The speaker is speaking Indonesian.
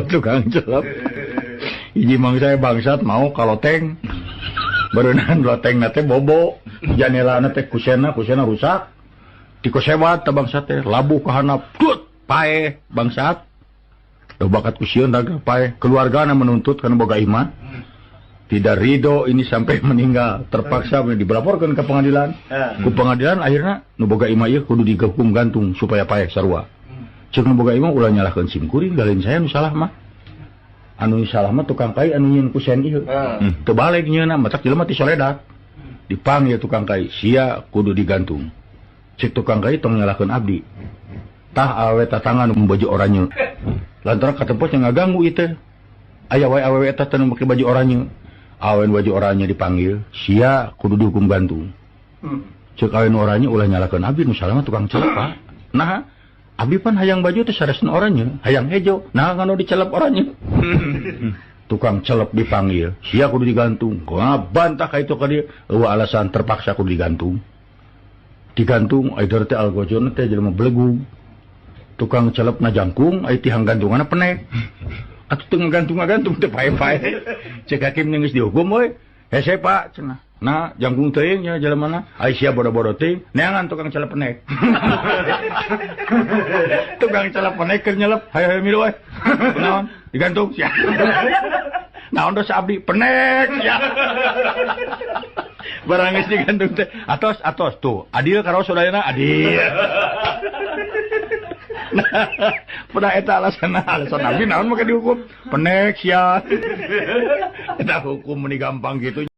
tukang celep. Hiji mang saya bangsat mau kaloteng. Berenang loteng nate bobo. Janela nate kusena rusak. Tiko sewat ta bangsat teh labuh ka handap. Tut pae bangsat. Do bakat kusieun daga pae. Keluargana menuntut kana boga iman. Tidak ridho ini sampai meninggal, terpaksa dilaporkan ke pengadilan. Ku pengadilan akhirnya nu boga imah ieu kudu digekum gantung supaya paek sarua. Ceuk nu boga imah ulah nyalahkeun sim kuring galin saya nu salah mah. Anu salah mah tukang kai anu nyieun kusen ieu. Teu balik nyieunna matak jelema ti soledat. Dipanggil tukang kai, sia kudu digantung. Cek tukang kai tong nyalahkeun abdi. Tah awe tatangan nu baju oranye. Lantaran katempos yang ngaganggu ieu. Aya wae awewe eta teu make baju oranye. Awen baju oranye dipanggil, sia kudu dihukum gantung. Cek awen oranye ulah nyalakeun abdi nu salah mah tukang celep, Pak. Nah, abdi pan hayang baju teh saresna oranye, hayang hejo, nah nganu dicelep oranye. Tukang celep dipanggil, sia kudu digantung. Bantah ka itu ka dieu, eueuh alasan terpaksa kudu digantung. Digantung ai teh algojon teh jelema belegu. Tukang celep na jangkung, ai tihang gantunganna penek. Atuh teu ngagantung teh pae-pae. Cek hakim geus dihukum we. Hese Pak cenah. Nah, jangkung teuing nya jelemana. Ai sia bodo-bodo teuing, neangan tukang celep penek. Tukang celep penek keur nyelep, hayo milu we. Naon? Digantung sia. Naon dos abdi penek sia. Barang geus digantung teh. Atos tuh. Adil karo saudarana adil. Nah, pada eta alasan nabi naon maka dihukum penek sia. Eta hukum meni gampang gitu.